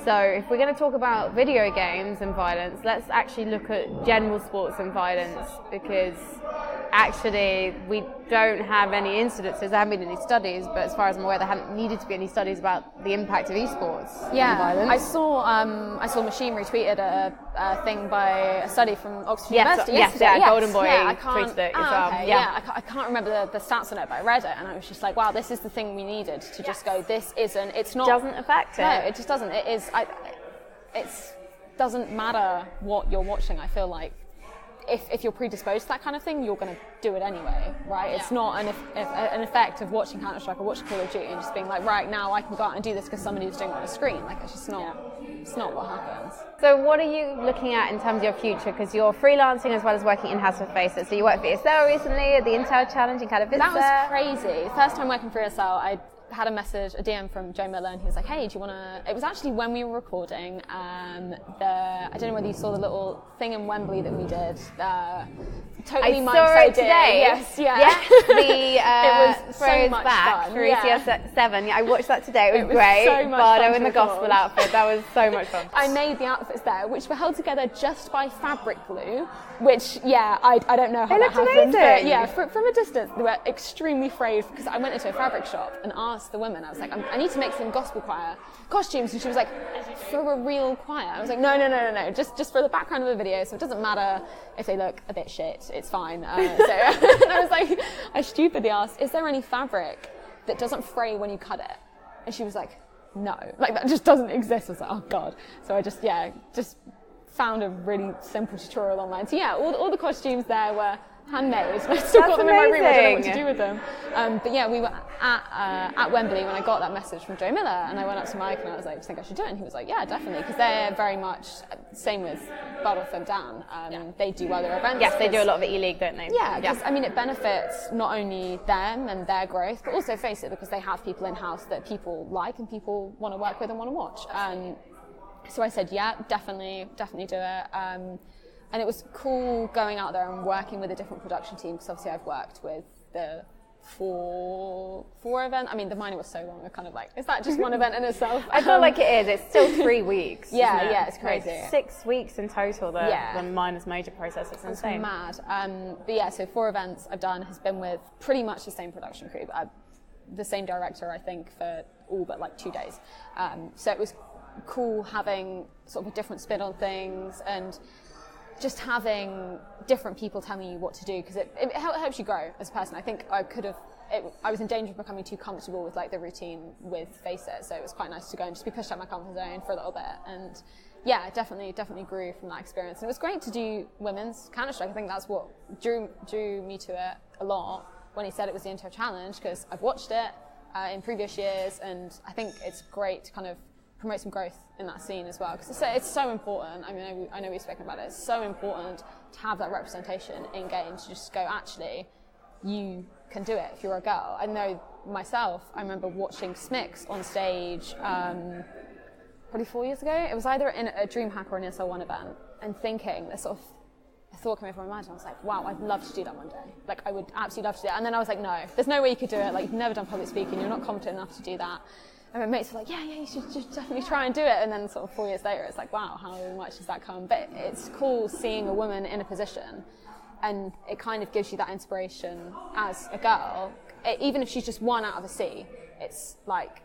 So if we're going to talk about video games and violence, let's actually look at general sports and violence, because actually we don't have any incidences. There haven't been any studies, but as far as I'm aware, there haven't needed to be any studies about the impact of esports on violence. I saw Machine retweeted a thing by a study from Oxford University yesterday. Yes, Golden Boy tweeted it as well. I can't remember the stats on it, but I read it and I was just like, wow, this is the thing we needed to just go, it's not... Doesn't affect it. No, it just doesn't. It doesn't matter what you're watching, I feel like. if you're predisposed to that kind of thing, you're going to do it anyway, right? It's not an effect of watching Counter-Strike or watching Call of Duty and just being like, right, now I can go out and do this because somebody's doing it on a screen. Like, it's just not, it's not what happens. So what are you looking at in terms of your future? Because you're freelancing as well as working in-house with FaceIt. So you worked for ESL recently at the Intel Challenge in Katowice. That was crazy. First time working for ESL, I had a message, a DM from Joe Miller, and he was like, hey, do you want to... It was actually when we were recording I don't know whether you saw the little thing in Wembley that we did. Totally I saw it today. Yes, yeah. Yes, it was Freya's so much back fun. for ECS 7. Yeah, I watched that today. It was great. So much Bardo fun in the to gospel record. outfit. That was so much fun. I made the outfits there, which were held together just by fabric glue, which, I don't know how that happened. Amazing. But yeah, from a distance, they were extremely frayed because I went into a fabric shop and asked the women, I was like, I need to make some gospel choir costumes. And she was like, for a real choir? I was like, no, just for the background of the video, so it doesn't matter if they look a bit shit, it's fine. So and I was like, I stupidly asked, is there any fabric that doesn't fray when you cut it? And she was like, no, like that just doesn't exist. I was like, oh God. So I just found a really simple tutorial online. So yeah, all the costumes there were handmade. I still got them in my room. I don't know what to do with them. But yeah, we were at Wembley when I got that message from Joe Miller, and I went up to Mike and I was like, do you think I should do it? And he was like, yeah, definitely, because they're very much same with Bardolph and Dan. They do other events. Yes, they do a lot of the E-League, don't they? Yeah, because I mean, it benefits not only them and their growth, but also FaceIt, because they have people in house that people like and people want to work with and want to watch. So I said, yeah, definitely do it. And it was cool going out there and working with a different production team, because obviously I've worked with the four event. I mean, the minor was so long. I kind of like, is that just one event in itself? I feel like it is. It's still 3 weeks. Yeah, it's crazy. Like 6 weeks in total, the minors major process. It's insane. Mad. But yeah, so 4 events I've done has been with pretty much the same production crew, but the same director, I think, for all but like 2 days. So it was cool having sort of a different spin on things and just having different people telling you what to do, because it helps you grow as a person. I think I was in danger of becoming too comfortable with like the routine with FaceIt, so it was quite nice to go and just be pushed out my comfort zone for a little bit. And yeah, definitely grew from that experience. And it was great to do women's Counter-Strike. I think that's what drew me to it a lot when he said it was the Intel Challenge, because I've watched it in previous years, and I think it's great to kind of promote some growth in that scene as well, because it's so important. I mean, I know we've spoken about it. It's so important to have that representation in games, to just go, actually, you can do it if you're a girl. I know myself, I remember watching Smix on stage probably 4 years ago. It was either in a DreamHack or an ESL1 event, and thinking, this sort of thought came over my mind, and I was like, wow, I'd love to do that one day. Like, I would absolutely love to do it. And then I was like, no, there's no way you could do it. Like, you've never done public speaking, you're not competent enough to do that. And my mates were like, yeah, you should just definitely try and do it. And then sort of 4 years later, it's like, wow, how much has that come? But it's cool seeing a woman in a position, and it kind of gives you that inspiration as a girl. Even if she's just 1 out of a sea, it's like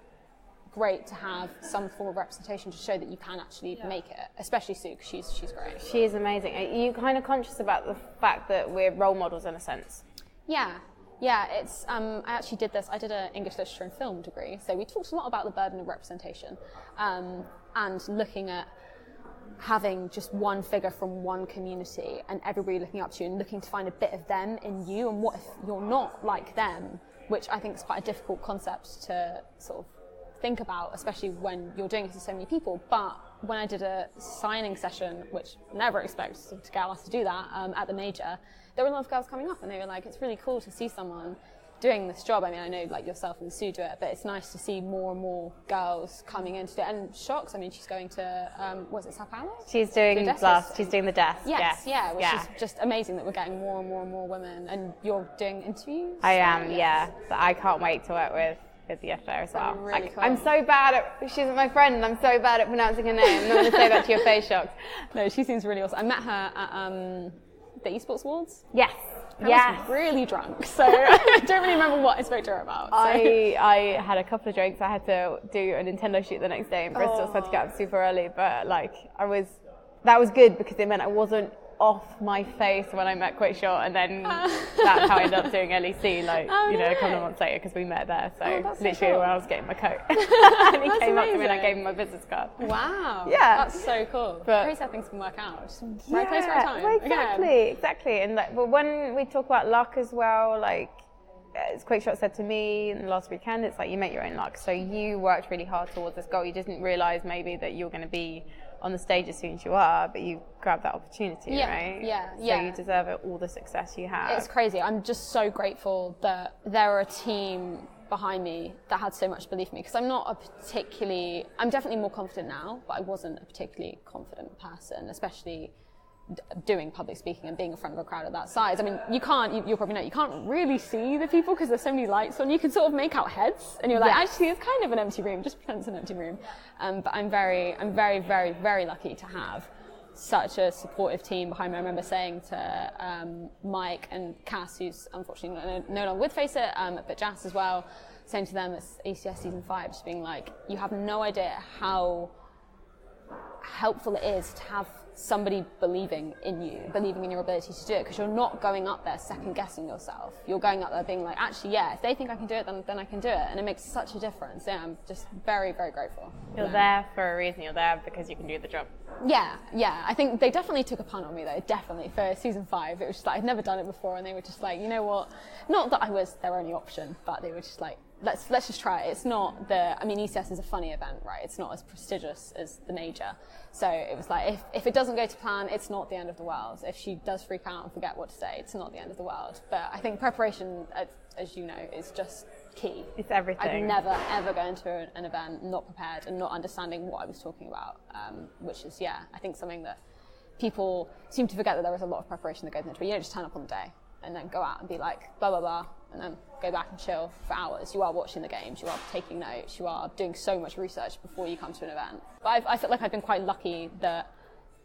great to have some form of representation to show that you can actually make it, especially Sue, because she's great. She is amazing. Are you kind of conscious about the fact that we're role models in a sense? Yeah, it's. I actually did this. I did an English literature and film degree, so we talked a lot about the burden of representation, and looking at having just one figure from one community and everybody looking up to you and looking to find a bit of them in you, and what if you're not like them, which I think is quite a difficult concept to sort of think about, especially when you're doing it to so many people. But when I did a signing session, which I never expected to get asked to do that, at the major, there were a lot of girls coming up and they were like, it's really cool to see someone doing this job. I mean, I know like yourself and Sue do it, but it's nice to see more and more girls coming into it. And Shocks, I mean, she's going to, was it Sao Paulo? She's doing Blast, she's doing the desk. Yes, which is just amazing that we're getting more and more and more women. And you're doing interviews? I am, yeah. So I can't wait to work with the FA as well. Really cool. I'm so bad at, she's my friend, and I'm so bad at pronouncing her name. I'm not going to say that to your face, Shocks. No, she seems really awesome. I met her at the Esports Awards. Yes. I was really drunk, so I don't really remember what I spoke to her about. So. I had a couple of drinks. I had to do a Nintendo shoot the next day in Bristol, so I had to get up super early. But like, that was good because it meant I wasn't off my face when I met Quickshot, and then that's how I ended up doing LEC, like, a couple of months later, because we met there. So literally cool. when I was getting my coat. And he came up to me and I gave him my business card. Wow. Yeah. That's so cool. But crazy how things can work out. Just right place, right time. Well, exactly. And but when we talk about luck as well, like, as Quickshot said to me last weekend, it's like you make your own luck. So you worked really hard towards this goal. You didn't realise maybe that you were going to be on the stage as soon as you are, but you grabbed that opportunity, right? Yeah. So you deserve all the success you have. It's crazy. I'm just so grateful that there were a team behind me that had so much belief in me, because I'm definitely more confident now, but I wasn't a particularly confident person, especially doing public speaking and being in front of a crowd of that size. I mean, you'll probably know, you can't really see the people because there's so many lights on. You can sort of make out heads, and you're like, actually, it's kind of an empty room. Just pretend it's an empty room. But I'm very, very, very lucky to have such a supportive team behind me. I remember saying to Mike and Cass, who's unfortunately no longer with FaceIt, but Jas as well, saying to them it's ECS Season 5, just being like, you have no idea how helpful it is to have somebody believing in you, believing in your ability to do it, because you're not going up there second guessing yourself. You're going up there being like, actually, if they think I can do it, then I can do it, and it makes such a difference. Yeah, I'm just very, very grateful. You're there for a reason. You're there because you can do the job. Yeah. I think they definitely took a punt on me though. Definitely for Season 5, it was just like I'd never done it before, and they were just like, you know what? Not that I was their only option, but they were just like, let's just try it. It's not ECS is a funny event, right? It's not as prestigious as the major. So it was like, if it doesn't go to plan, it's not the end of the world. If she does freak out and forget what to say, it's not the end of the world. But I think preparation, as you know, is just key. It's everything. I'd never, ever go into an event not prepared and not understanding what I was talking about, which is, I think something that people seem to forget, that there is a lot of preparation that goes into it. You don't just turn up on the day and then go out and be like, blah, blah, blah, and then go back and chill for hours. You are watching the games, you are taking notes, you are doing so much research before you come to an event. But I feel like I've been quite lucky that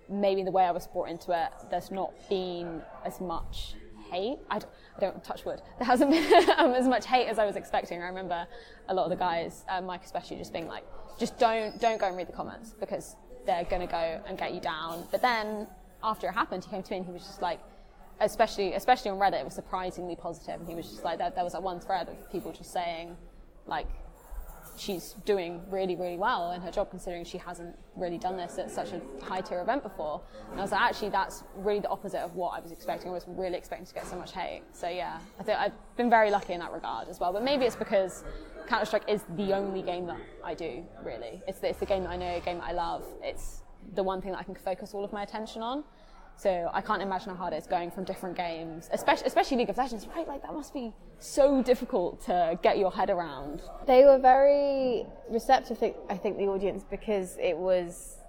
maybe the way I was brought into it, there's not been as much hate. I don't touch wood. There hasn't been as much hate as I was expecting. I remember a lot of the guys, Mike especially, just being like, just don't go and read the comments, because they're going to go and get you down. But then after it happened, he came to me and he was just like, especially on Reddit, it was surprisingly positive. And he was just like, there was that one thread of people just saying, like, she's doing really, really well in her job, considering she hasn't really done this at such a high-tier event before. And I was like, actually, that's really the opposite of what I was expecting. I was really expecting to get so much hate. So I think I've been very lucky in that regard as well. But maybe it's because Counter-Strike is the only game that I do, really. It's the game that I know, a game that I love. It's the one thing that I can focus all of my attention on. So I can't imagine how hard it is going from different games, especially League of Legends, right? Like, that must be so difficult to get your head around. They were very receptive, I think, the audience, because it was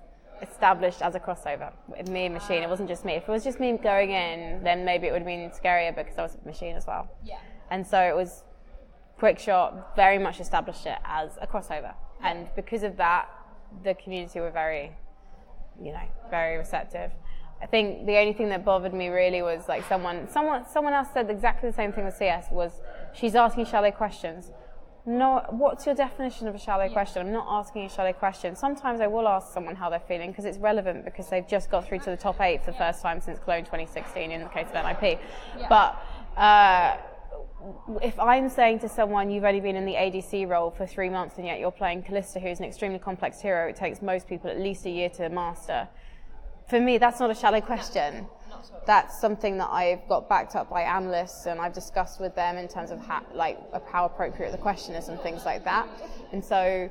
established as a crossover with me and Machine. It wasn't just me. If it was just me going in, then maybe it would have been scarier, because I was with Machine as well. Yeah. And so it was, Quickshot very much established it as a crossover. And because of that, the community were very, very receptive. I think the only thing that bothered me really was, like, someone else said exactly the same thing with CS, was she's asking shallow questions. No, what's your definition of a shallow question? I'm not asking a shallow question. Sometimes I will ask someone how they're feeling, because it's relevant, because they've just got through to the top 8 for the first time since Cologne 2016 in the case of NIP. Yeah. But if I'm saying to someone, you've only been in the ADC role for 3 months and yet you're playing Callista, who's an extremely complex hero, it takes most people at least a year to master. For me, that's not a shallow question. That's something that I've got backed up by analysts, and I've discussed with them in terms of how appropriate the question is and things like that. And so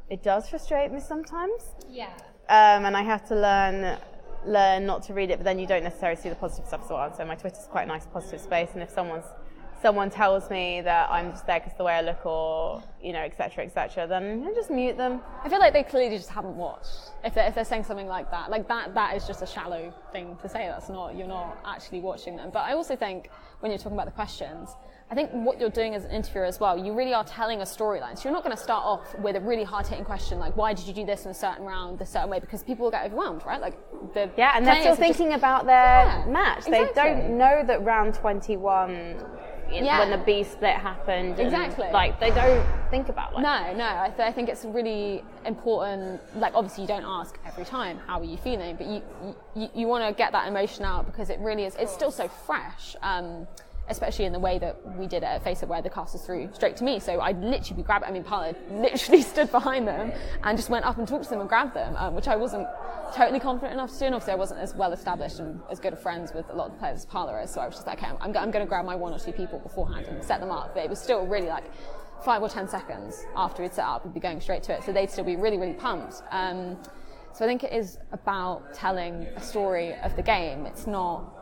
it does frustrate me sometimes. Yeah. And I have to learn not to read it, but then you don't necessarily see the positive stuff as well. So my Twitter's quite a nice positive space, and if someone tells me that I'm just there because the way I look, or et cetera, then I just mute them. I feel like they clearly just haven't watched. If they're saying something like that is just a shallow thing to say. You're not actually watching them. But I also think when you're talking about the questions, I think what you're doing as an interviewer as well, you really are telling a storyline. So you're not going to start off with a really hard-hitting question like, why did you do this in a certain round, this certain way? Because people will get overwhelmed, right? And they're still thinking about their match. Exactly. They don't know that round 21 when the B split happened. Exactly. And, like, they don't think about No, I think it's really important. Like, obviously you don't ask every time, how are you feeling? But you want to get that emotion out because it really is, it's still so fresh. Especially in the way that we did it at FaceIt, where the casters threw straight to me. So I'd literally be grabbing, I mean, Paula literally stood behind them and just went up and talked to them and grabbed them, which I wasn't totally confident enough to do. And obviously I wasn't as well established and as good of friends with a lot of the players as Paula is. So I was just like, okay, I'm going to grab my 1 or 2 people beforehand and set them up. But it was still really like 5 or 10 seconds after we'd set up, we'd be going straight to it. So they'd still be really, really pumped. So I think it is about telling a story of the game. It's not,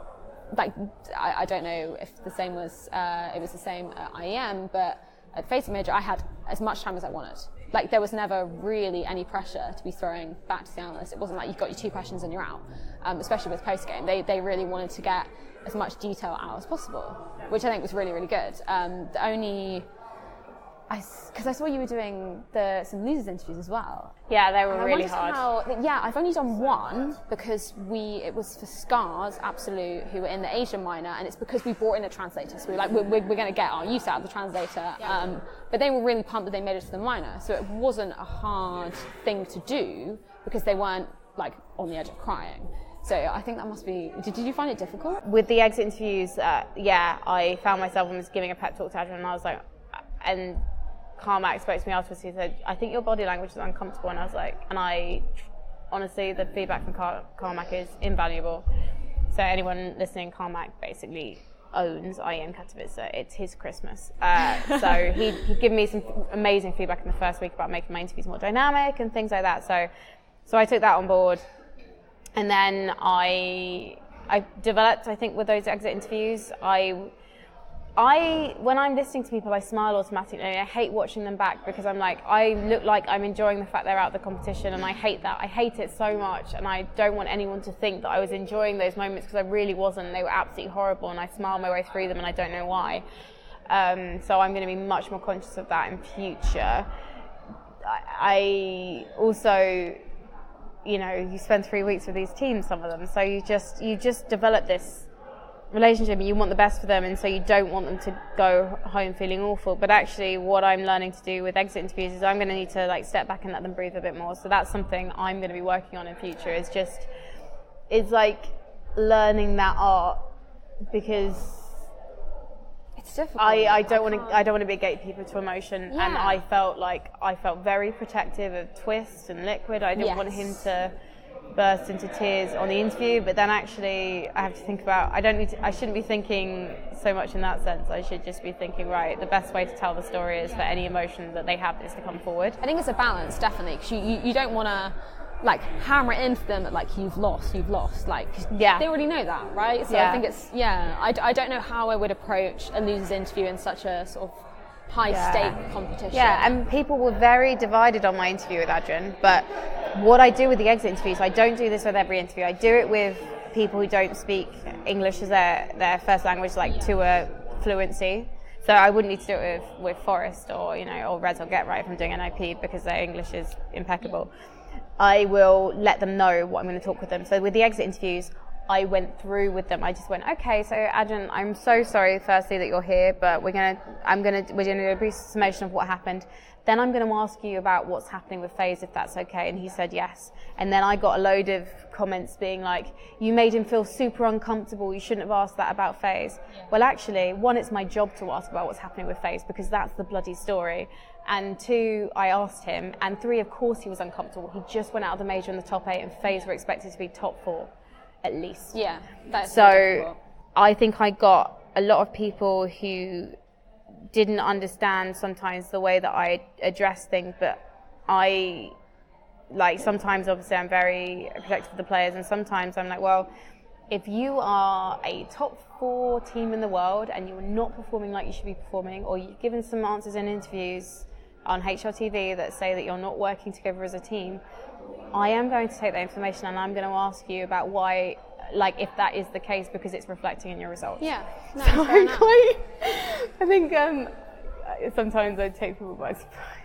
like, I don't know if the same was, it was the same at IEM, but at FaceIt Major, I had as much time as I wanted. Like, there was never really any pressure to be throwing back to the analysts. It wasn't like you've got your 2 questions and you're out, especially with post-game. They really wanted to get as much detail out as possible, which I think was really, really good. The only, because I saw you were doing some losers interviews as well. Yeah, they were really hard. I've only done 1 because it was for Scars Absolute, who were in the Asian minor, and it's because we brought in a translator. So we're going to get our use out of the translator. Yeah. But they were really pumped that they made it to the minor, so it wasn't a hard thing to do because they weren't like on the edge of crying. So I think that must be. Did you find it difficult? With the exit interviews, I found myself and was giving a pep talk to Adrian, and I was like, and Carmack spoke to me afterwards. He said, I think your body language is uncomfortable. And I was like, honestly, the feedback from Carmack is invaluable. So anyone listening, Carmack basically owns IEM Katowice. It's his Christmas. So he'd given me some amazing feedback in the first week about making my interviews more dynamic and things like that. So I took that on board. And then I developed, I think, with those exit interviews, when I'm listening to people, I smile automatically. I hate watching them back because I'm like, I look like I'm enjoying the fact they're out of the competition, and I hate that. I hate it so much, and I don't want anyone to think that I was enjoying those moments because I really wasn't. They were absolutely horrible, and I smiled my way through them, and I don't know why. So I'm going to be much more conscious of that in future. I also, you spend 3 weeks with these teams, some of them, so you just develop this relationship, and you want the best for them, and so you don't want them to go home feeling awful. But actually, what I'm learning to do with exit interviews is I'm going to need to step back and let them breathe a bit more. So that's something I'm going to be working on in future. It's like learning that art, because it's difficult. I don't want to be a gatekeeper to emotion, and I felt very protective of Twist and Liquid. I didn't want him to burst into tears on the interview, but then actually I have to think about, I shouldn't be thinking so much in that sense. I should just be thinking, right, the best way to tell the story is for any emotion that they have is to come forward. I think it's a balance, definitely, because you don't want to hammer it into them that you've lost, they already know that, right? So I think it's, I don't know how I would approach a loser's interview in such a sort of high-stake competition. Yeah, and people were very divided on my interview with Adrian, but what I do with the exit interviews, I don't do this with every interview. I do it with people who don't speak English as their first language, to a fluency. So I wouldn't need to do it with Forrest or Rez or Get Right if I'm doing NIP, because their English is impeccable. I will let them know what I'm going to talk with them. So with the exit interviews, I went through with them. I just went, okay, so Adrian, I'm so sorry firstly that you're here, but we're going to do a brief summation of what happened. Then I'm going to ask you about what's happening with FaZe, if that's okay. And he said yes. And then I got a load of comments being like, you made him feel super uncomfortable. You shouldn't have asked that about FaZe. Yeah. Well, actually, 1, it's my job to ask about what's happening with FaZe, because that's the bloody story. And 2, I asked him. And 3, of course, he was uncomfortable. He just went out of the major in the top 8, and FaZe were expected to be top 4, at least. Yeah, that's so I think I got a lot of people who didn't understand sometimes the way that I address things, but sometimes obviously I'm very protective of the players, and sometimes I'm like, well, if you are a top 4 team in the world and you're not performing like you should be performing, or you've given some answers in interviews on HLTV that say that you're not working together as a team, I am going to take that information and I'm going to ask you about why, if that is the case, because it's reflecting in your results. Yeah, no, so I think sometimes I take people by surprise.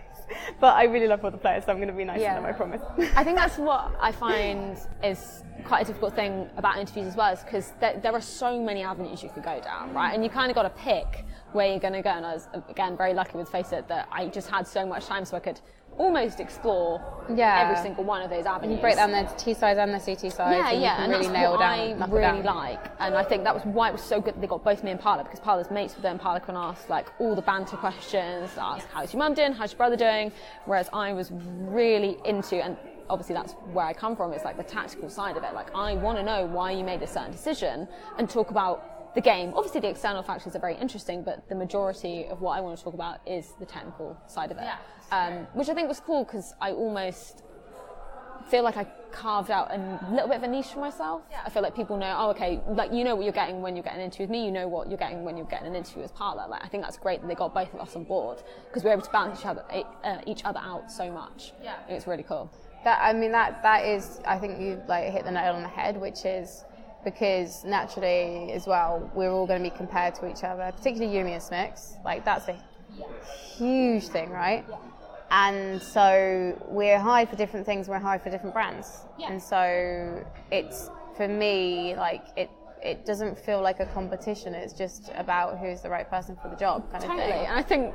But I really love all the players, so I'm going to be nice to them, I promise. I think that's what I find is quite a difficult thing about interviews as well, is because there are so many avenues you could go down, right? And you kind of got to pick where you're going to go. And I was, again, very lucky with FaceIt that I just had so much time so I could almost explore every single one of those avenues. You break down the T sides and the CT sides, and you can really nail down. I really like, and I think that was why it was so good that they got both me and Parla, because Parla's mates with them. Parla can ask like all the banter questions, ask how's your mum doing, how's your brother doing, whereas I was really into, and obviously that's where I come from, it's like the tactical side of it. Like, I want to know why you made a certain decision and talk about the game. Obviously the external factors are very interesting, but the majority of what I want to talk about is the technical side of it. Which I think was cool, because I almost feel like I carved out a little bit of a niche for myself. I feel like people know, oh, okay, like, you know what you're getting when you're getting an interview with me, you know what you're getting when you're getting an interview with Parla. Like, I think that's great that they got both of us on board, because we're able to balance each other out so much. I think it's really cool. That is, I think you like hit the nail on the head, which is because naturally as well, we're all going to be compared to each other, particularly Yumi and Smix. Like, that's a huge thing, right? And so we're hired for different things, we're hired for different brands. And so it's, for me, like, it doesn't feel like a competition, it's just about who's the right person for the job kind of thing. And I think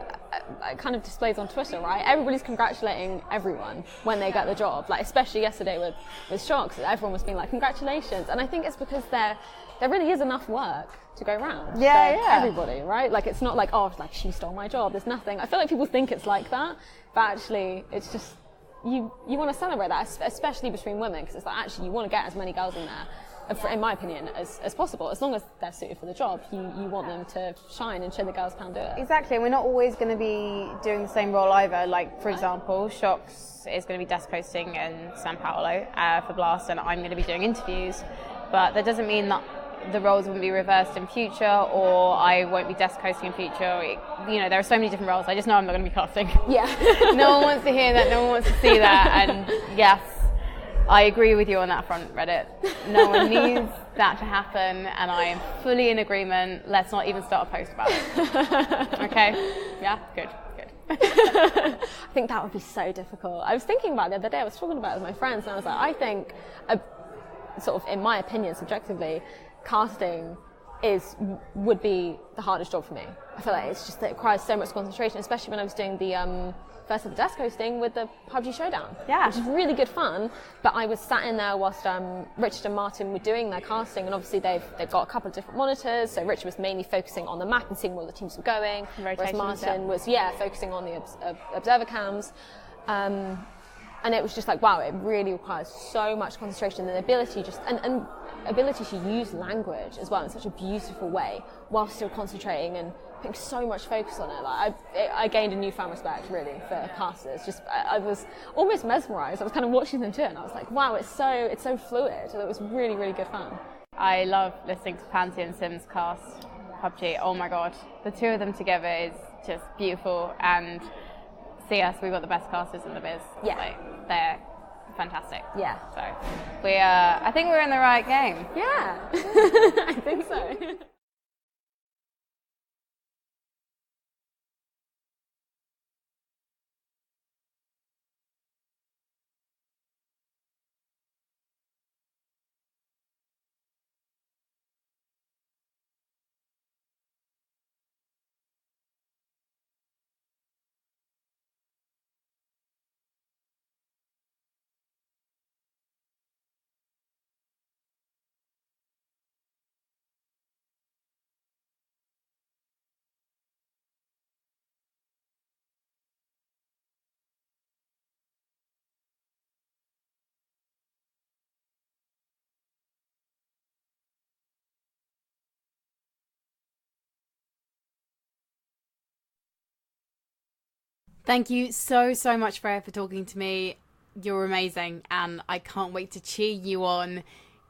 it kind of displays on Twitter, right? Everybody's congratulating everyone when they get the job, like especially yesterday with Shocks, everyone was being like, congratulations. And I think it's because there really is enough work to go around for everybody, right? Like, it's not like, oh, it's like she stole my job, there's nothing. I feel like people think it's like that, but actually it's just, you want to celebrate that, especially between women, because it's like, actually you want to get as many girls in there, in my opinion, as possible. As long as they're suited for the job, you want them to shine and show the girls can do it. Exactly, and we're not always going to be doing the same role either. Like, for example, Shocks is going to be desk hosting in Sao Paulo for Blast, and I'm going to be doing interviews. But that doesn't mean that the roles wouldn't be reversed in future, or I won't be desk hosting in future. There are so many different roles. I just know I'm not going to be casting. No one wants to hear that. No one wants to see that. And yes, I agree with you on that front, Reddit. No one needs that to happen, and I am fully in agreement. Let's not even start a post about it. Okay? Yeah? Good. I think that would be so difficult. I was thinking about it the other day, I was talking about it with my friends, and I was like, I think, sort of in my opinion, subjectively, casting would be the hardest job for me. I feel like it's just that it requires so much concentration, especially when I was doing the first ever desk hosting with the PUBG Showdown, which is really good fun. But I was sat in there whilst Richard and Martin were doing their casting, and obviously they've got a couple of different monitors. So Richard was mainly focusing on the map and seeing where the teams were going, whereas Martin was focusing on the observer cams. And it was just like, wow, it really requires so much concentration and ability and ability to use language as well in such a beautiful way while still concentrating and putting so much focus on it. Like, I gained a newfound respect really for casters. Just I was almost mesmerised. I was kind of watching them do it, and I was like, wow, it's so fluid. And it was really, really good fun. I love listening to Panty and Sims cast PUBG. Oh my god, the two of them together is just beautiful. And CS, we've got the best casters in the biz. Like, they're fantastic. So I think we're in the right game. I think so. Thank you so much, Freya, for talking to me. You're amazing, and I can't wait to cheer you on.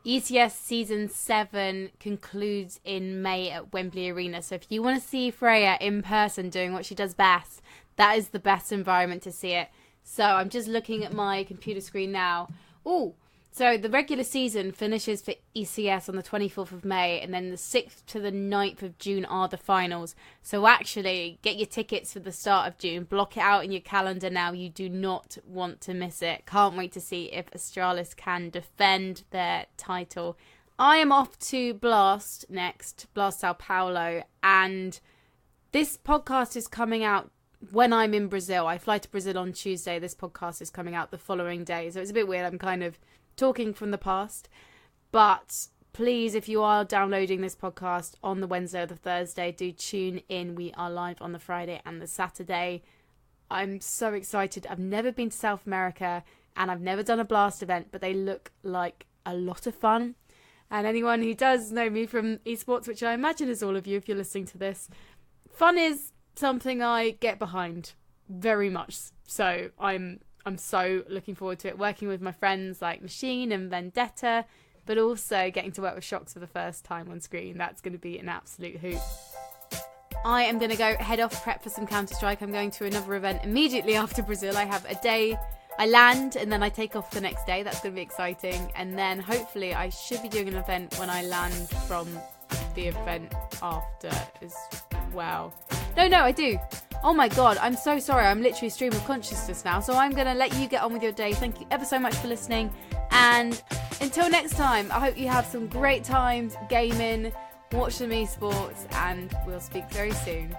ECS Season 7 concludes in May at Wembley Arena, so if you want to see Freya in person doing what she does best, that is the best environment to see it. So I'm just looking at my computer screen now. Oh, So the regular season finishes for ECS on the 24th of May, and then the 6th to the 9th of June are the finals. So actually, get your tickets for the start of June. Block it out in your calendar now. You do not want to miss it. Can't wait to see if Astralis can defend their title. I am off to Blast next, Blast Sao Paulo, and this podcast is coming out when I'm in Brazil. I fly to Brazil on Tuesday. This podcast is coming out the following day, so it's a bit weird. I'm kind of talking from the past, but please, if you are downloading this podcast on the Wednesday or the Thursday, do tune in. We are live on the Friday and the Saturday. I'm so excited. I've never been to South America and I've never done a Blast event, but they look like a lot of fun. And anyone who does know me from esports, which I imagine is all of you if you're listening to this, fun is something I get behind very much. So I'm so looking forward to it, working with my friends like Machine and Vendetta, but also getting to work with Shox for the first time on screen. That's going to be an absolute hoot. I am going to go head off, prep for some Counter-Strike. I'm going to another event immediately after Brazil. I have a day, I land and then I take off the next day. That's going to be exciting. And then hopefully I should be doing an event when I land from the event after as well. No, I do. Oh my God, I'm so sorry. I'm literally stream of consciousness now. So I'm going to let you get on with your day. Thank you ever so much for listening. And until next time, I hope you have some great times gaming, watch some esports, and we'll speak very soon.